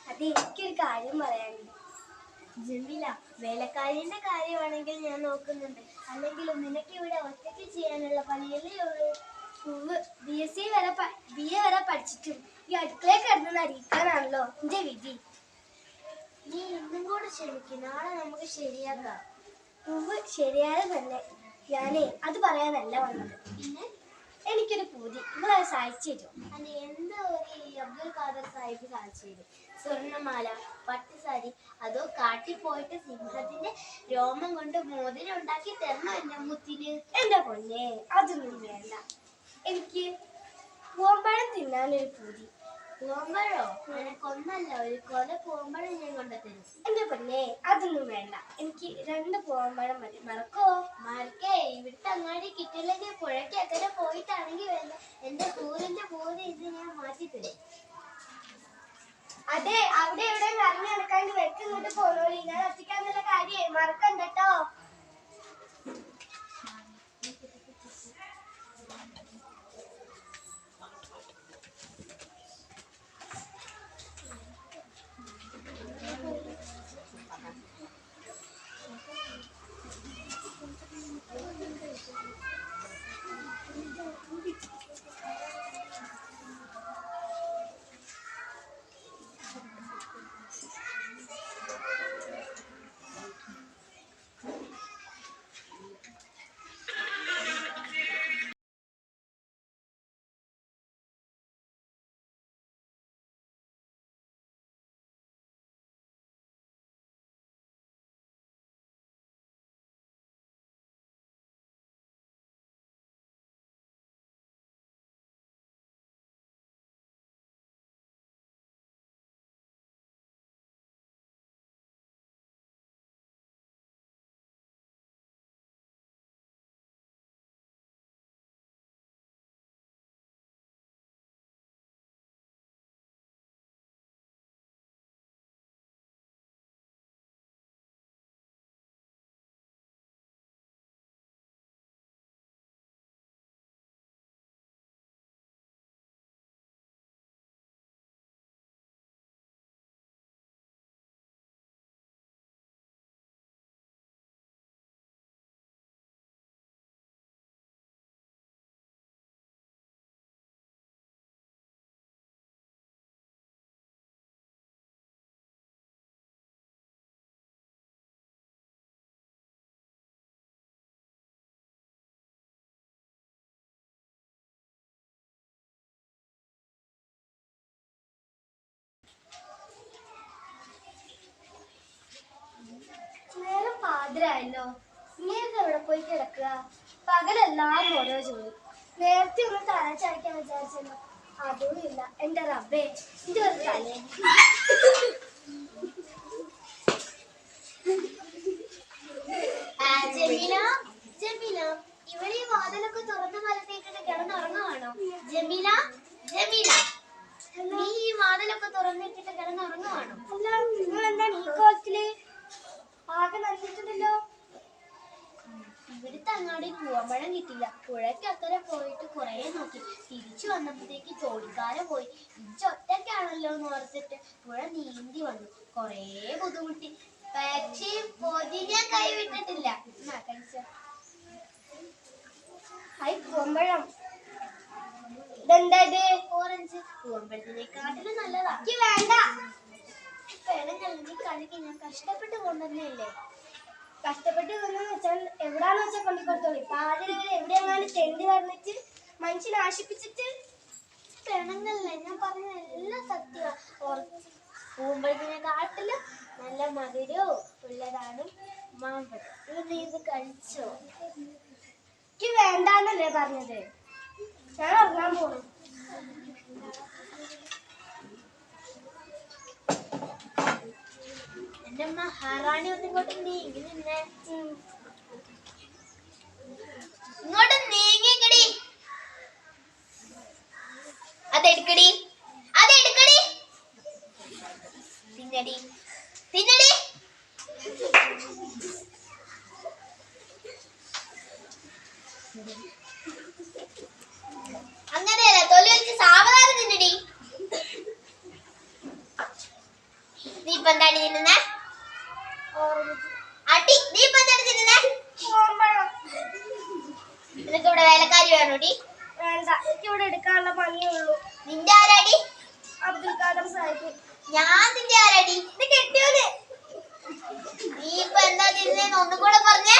അത് എനിക്കൊരു കാര്യം പറയാനുണ്ട്. ജമീല, വേലക്കാരിന്റെ കാര്യമാണെങ്കിൽ ഞാൻ നോക്കുന്നുണ്ട്. അല്ലെങ്കിലും നിനക്ക് ഇവിടെ ഒറ്റയ്ക്ക് ചെയ്യാനുള്ള പണിയല്ലേ ഉള്ളൂ. BA വരെ പഠിച്ചിട്ടും ഈ അടുക്കളയിൽ കിടന്ന് അറിയിക്കാനാണല്ലോ എന്റെ വിധി. നീ ഇന്നും കൂടെ ക്ഷമിക്കും, നാളെ നമുക്ക് ശരിയാക്കാം. ശരിയാതെ തന്നെ. അത് പറയാനല്ല വന്നത്. പിന്നെ എനിക്കൊരു പൂതി, നിങ്ങളത് സാധിച്ചു തരും. അല്ലെ, എന്താ ഈ അബ്ദുൽ ഖാദർ സാഹിബ് സാധിച്ചു തരും? സ്വർണ്ണമാല, പട്ടുസാരി, അതോ കാട്ടിൽ പോയിട്ട് സിംഹത്തിന്റെ രോമം കൊണ്ട് മോതിരം ഉണ്ടാക്കി തരണോ എന്റെ മുത്തിന്? എന്റെ പൊന്നെ, അതൊന്നും വേണ്ട. എനിക്ക് പൂവമ്പഴം തിന്നാനൊരു പൂതി. പൂവമ്പഴോ? നിനക്കൊന്നല്ല, ഒരു കൊല പൂവമ്പഴം ഞാൻ കൊണ്ടുതരും. എന്റെ പൊന്നെ, അതൊന്നും വേണ്ട. എനിക്ക് 2 പൂവമ്പഴം മതി. മറക്കോ? മറക്കേ? ഇവിടുത്തെ അങ്ങാടി കിട്ടില്ലെങ്കിൽ പുഴയ്ക്ക് അക്കരെ പോയിട്ടാണെങ്കിൽ വേണ്ട, എന്റെ പൂരിന്റെ പൂതി ഇത് ഞാൻ മാറ്റി തരും. അതെ, അവിടെ ഇവിടെ നിറഞ്ഞു നടക്കാണ്ട് വെക്കിങ്ങോട്ട് പോന്നോളി. ഞാൻ ഒറ്റയ്ക്കാന്നുള്ള കാര്യേ മറക്കണ്ടോ. നേരം പാതിരായല്ലോ. ഇങ്ങനെയൊക്കെ എവിടെ പോയി കിടക്കുക? പകലെല്ലാം ഓരോ ജോലി. നേരത്തെ ഒന്ന് തലച്ചടിക്കാൻ വിചാരിച്ചല്ലോ, അതും ഇല്ല. എന്റെ റബ്ബേ, ഇത് ഒരു തലേ. ജമീല, ഇവിടെ ഈ വാതിലൊക്കെ തുറന്നു മലത്തേക്കിട്ട് കിടന്നുറങ്ങുവാണോ? ജമീല, നീ ഈ വാതിലൊക്കെ തുറന്നിട്ടിട്ട് കിടന്നുറങ്ങുവാണോ? അല്ല, നിങ്ങൾ എന്താണ് ഈ കോലത്തില്? ആകെ നശിച്ചിട്ടുണ്ടല്ലോ. ഇവിടുത്തെ അങ്ങാടി പൂവമ്പഴം കിട്ടില്ല. പുഴയ്ക്കക്കരെ പോയിട്ട് കുറെ നോക്കി. തിരിച്ചു വന്നപ്പോഴത്തേക്ക് ജോലിക്കാരെ പോയി. ഒറ്റയ്ക്കാണല്ലോ എന്ന് ഓർത്തിട്ട് പുഴ നീന്തി വന്നു. കൊറേ ബുദ്ധിമുട്ടി, പക്ഷേ പൊതിഞ്ഞ കൈവിട്ടിട്ടില്ല. പൂവമ്പഴം ഇതെന്താ? ഇത് ഓറഞ്ച്. പൂവമ്പഴത്തിനെക്കാട്ടിലും നല്ലതാ. വേണ്ട, നീ കഴുകി, ഞാൻ കഷ്ടപ്പെട്ട് കൊണ്ടുവന്നല്ലേ. കഷ്ടപ്പെട്ട് കൊണ്ടെന്ന് വെച്ചാൽ എവിടാന്ന് വെച്ചാൽ കൊണ്ടിക്കൊടുത്തോളി. പാതിരവരെ എവിടെയെങ്ങാനും തെണ്ടി പറഞ്ഞിട്ട് മനുഷ്യനെ ആശിപ്പിച്ചിട്ട് പെണങ്ങല്ലേ. ഞാൻ പറഞ്ഞ എല്ലാം സത്യമാണ്. പൂമ്പഴത്തിനെക്കാട്ടിലും നല്ല മധുരവും ഉള്ളതാണ് മാമ്പഴം. നീ ഇത് കഴിച്ചോ? എനിക്ക് വേണ്ടാന്നല്ലേ പറഞ്ഞത്. ഞാൻ ഉറങ്ങാൻ പോണു. എന്റെ മഹാറാണി ഒന്നിങ്ങോട്ട് നീങ്ങി നിന്നെ. ഇങ്ങോട്ട് നീങ്ങിക്കടി. അതെടുക്കടി. തിന്നടി. അങ്ങനെയല്ല, തൊലി വെച്ച് സാവധാനം തിന്നടി. നീ ഇപ്പൊ എന്താണ് തിന്നുന്നേ? അടി, നീ ഇപ്പൊ എന്താണ് തിന്നുന്നേ? നിനക്ക് ഇവിടെ വേലക്കാരി വേണോടി? വേണ്ട, എനിക്ക് ഇവിടെ എടുക്കാനുള്ള പണിയേ ഉള്ളൂ. നിന്റെ ആരാടി? അബ്ദുൽ ഖാദർ സാഹിബ്. ഞാൻ നിന്റെ ആരാടി? ഇത് കെട്ടിയോല്. നീ ഇപ്പൊ എന്താ തിന്നുന്നേന്ന് ഒന്നും കൂടെ പറഞ്ഞേ.